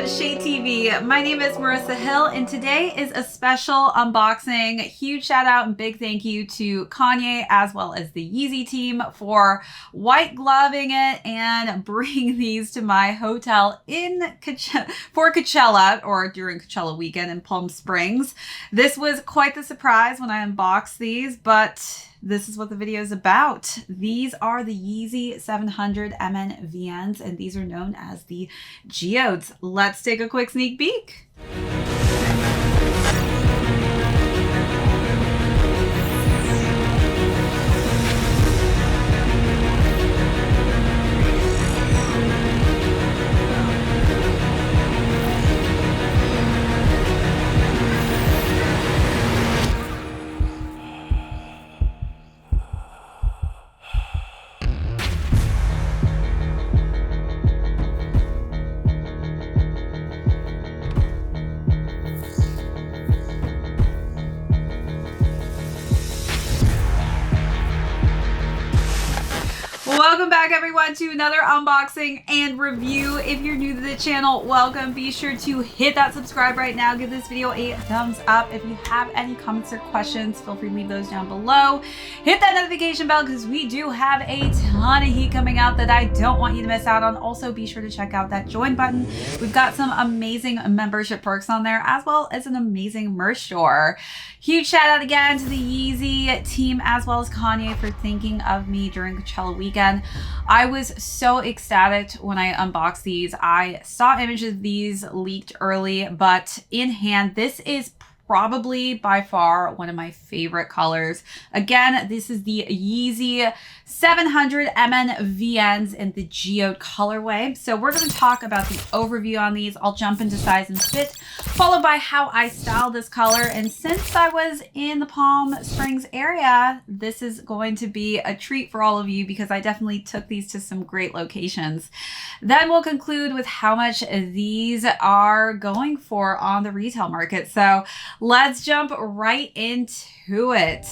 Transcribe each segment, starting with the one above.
ShadeTV. My name is Marissa Hill, and today is a special unboxing. Huge shout out and big thank you to Kanye as well as the Yeezy team for white gloving it and bringing these to my hotel in for Coachella, or during Coachella weekend in Palm Springs. This was quite the surprise when I unboxed these, but this is what the video is about. These are the Yeezy 700 MNVNs, and these are known as the Geodes. Let's take a quick sneak peek. Welcome back everyone to another unboxing and review. If you're new to the channel, welcome. Be sure to hit that subscribe right now. Give this video a thumbs up. If you have any comments or questions, feel free to leave those down below. Hit that notification bell because we do have a ton of heat coming out that I don't want you to miss out on. Also, be sure to check out that join button. We've got some amazing membership perks on there, as well as an amazing merch store. Huge shout out again to the Yeezy team as well as Kanye for thinking of me during Coachella weekend. I was so ecstatic when I unboxed these. I saw images of these leaked early, but in hand, this is probably by far one of my favorite colors. Again, this is the Yeezy 700 MNVNs in the Geode colorway. So we're going to talk about the overview on these. I'll jump into size and fit, followed by how I styled this color. And since I was in the Palm Springs area, this is going to be a treat for all of you because I definitely took these to some great locations. Then we'll conclude with how much these are going for on the retail market. So let's jump right into it.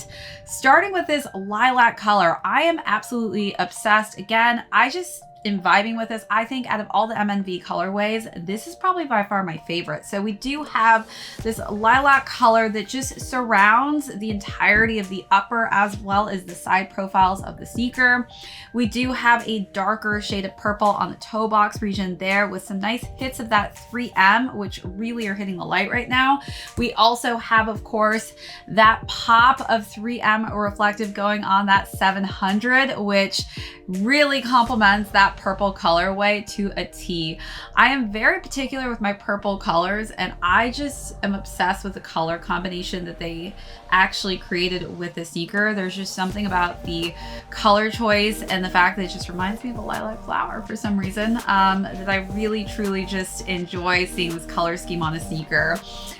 Starting with this lilac color, I am absolutely obsessed. Again, I just am vibing with this. I think out of all the MNV colorways, this is probably by far my favorite. So we do have this lilac color that just surrounds the entirety of the upper as well as the side profiles of the sneaker. We do have a darker shade of purple on the toe box region there with some nice hits of that 3M, which really are hitting the light right now. We also have, of course, that pop of 3M reflective going on that 700, which really complements that purple colorway to a T. I am very particular with my purple colors, and I just am obsessed with the color combination that they actually created with the sneaker. There's just something about the color choice and the fact that it just reminds me of a lilac flower for some reason that I really truly just enjoy seeing this color scheme on a sneaker.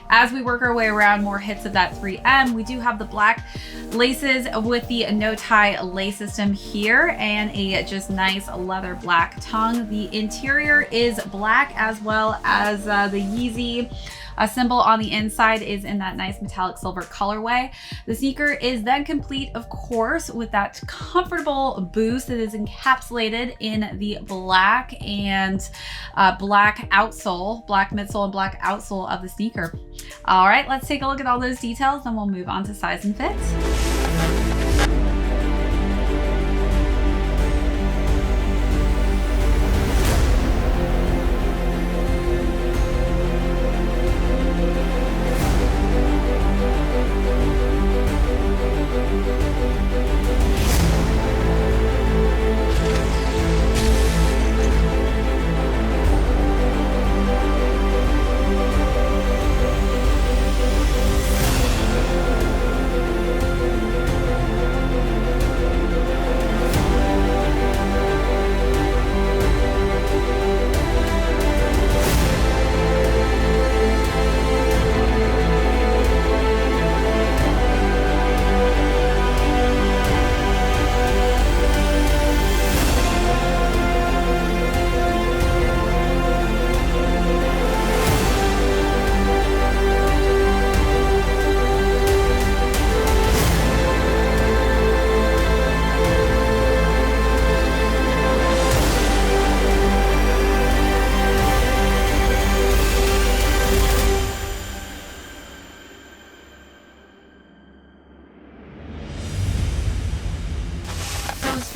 As we work our way around more hits of that 3M, we do have the black laces with the no tie lace system here and a just nice leather black tongue. The interior is black as well as the Yeezy symbol on the inside is in that nice metallic silver colorway. The sneaker is then complete, of course, with that comfortable boost that is encapsulated in the black and black outsole, black midsole and black outsole of the sneaker. All right, let's take a look at all those details, then we'll move on to size and fit.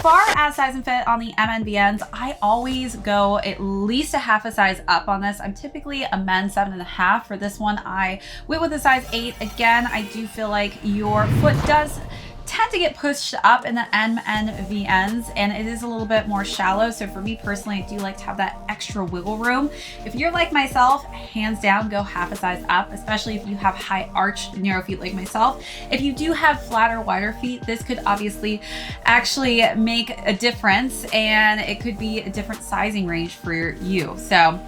far as size and fit on the MNVNs, I always go at least a half a size up on this. I'm typically a men's 7.5. For this one, I went with a size 8. Again, I do feel like your foot does tend to get pushed up in the MNVNs, and it is a little bit more shallow. So for me personally, I do like to have that extra wiggle room. If you're like myself, hands down, go half a size up, especially if you have high arch narrow feet like myself. If you do have flatter, wider feet, this could obviously actually make a difference, and it could be a different sizing range for you. So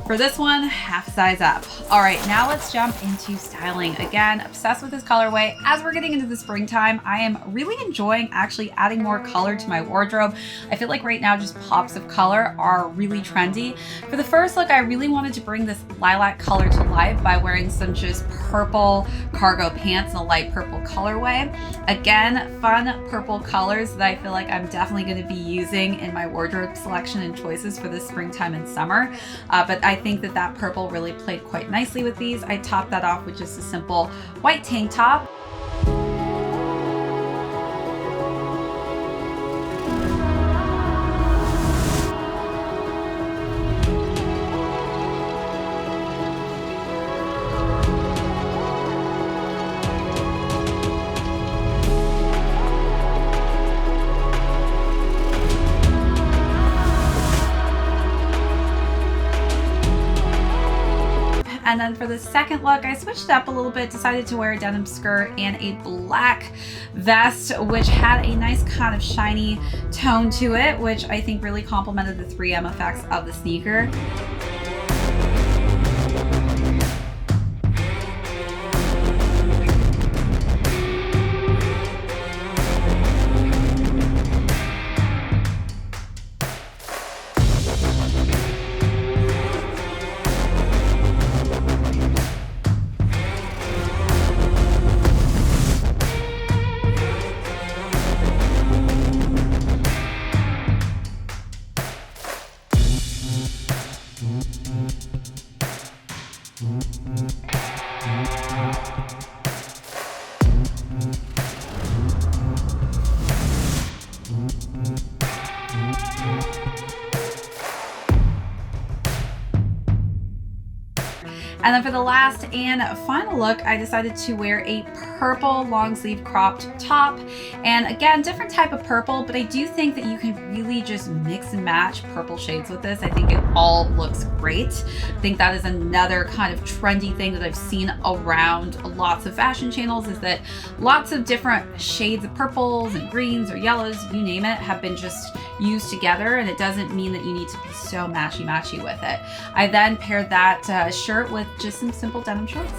for this one, half size up. All right, now let's jump into styling. Again, obsessed with this colorway. As we're getting into the springtime, I am really enjoying actually adding more color to my wardrobe. I feel like right now just pops of color are really trendy. For the first look, I really wanted to bring this lilac color to life by wearing some just purple cargo pants in a light purple colorway. Again, fun purple colors that I feel like I'm definitely going to be using in my wardrobe selection and choices for this springtime and summer. But I think that that purple really played quite nicely with these. I topped that off with just a simple white tank top. And then for the second look, I switched up a little bit, decided to wear a denim skirt and a black vest, which had a nice kind of shiny tone to it, which I think really complemented the 3M effects of the sneaker. And then for the last and final look, I decided to wear a purple long sleeve cropped top. And again, different type of purple, but I do think that you can really just mix and match purple shades with this. I think it all looks great. I think that is another kind of trendy thing that I've seen around lots of fashion channels, is that lots of different shades of purples and greens or yellows, you name it, have been just used together, and it doesn't mean that you need to be so matchy-matchy with it. I then paired that shirt with just some simple denim shorts.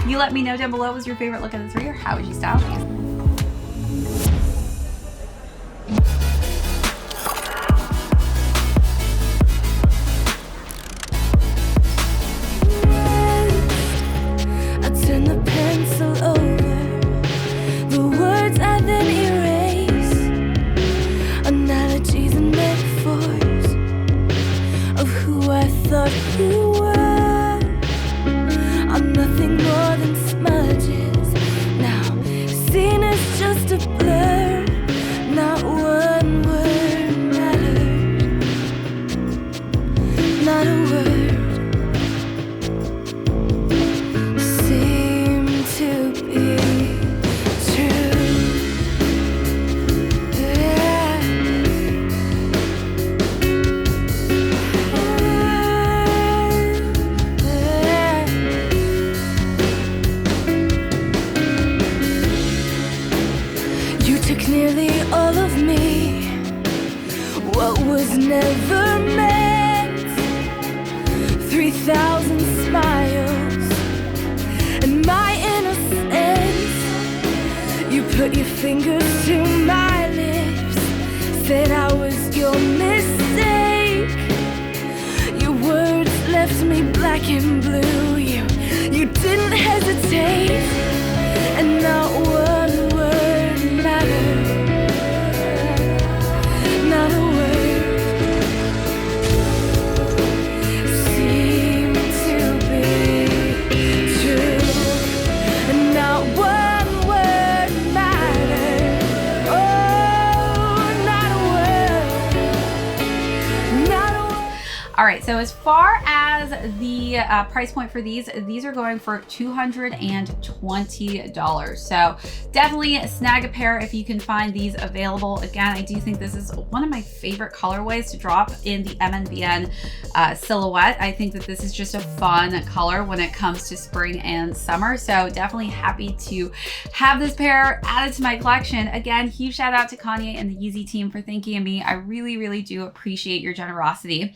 You let me know down below, was your favorite look of the three, or how would you style these? Nearly all of me, what was never meant. 3,000 smiles and my innocence. You put your fingers to my lips. said I was your mistake. Your words left me black and blue. You didn't hesitate, and not one word mattered. Not a word seemed to be true, and not one word mattered. Oh, not a word, not a word. All right, so as far as the price point for these are going for $220. So definitely snag a pair if you can find these available. Again, I do think this is one of my favorite colorways to drop in the MNVN silhouette. I think that this is just a fun color when it comes to spring and summer. So definitely happy to have this pair added to my collection. Again, huge shout out to Kanye and the Yeezy team for thinking of me. I really, really do appreciate your generosity.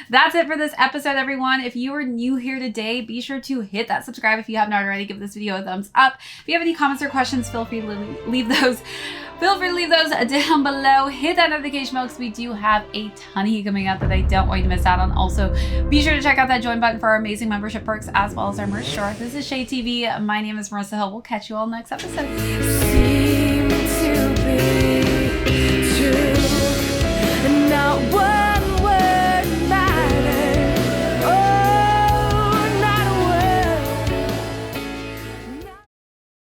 That's it for this episode, everyone. If you are new here today, be sure to hit that subscribe if you haven't already. Give this video a thumbs up. If you have any comments or questions, feel free to leave those. Feel free to leave those down below. Hit that notification bell because we do have a ton of heat coming up that I don't want you to miss out on. Also, be sure to check out that join button for our amazing membership perks as well as our merch store. This is ShadeTV. My name is Marissa Hill. We'll catch you all next episode.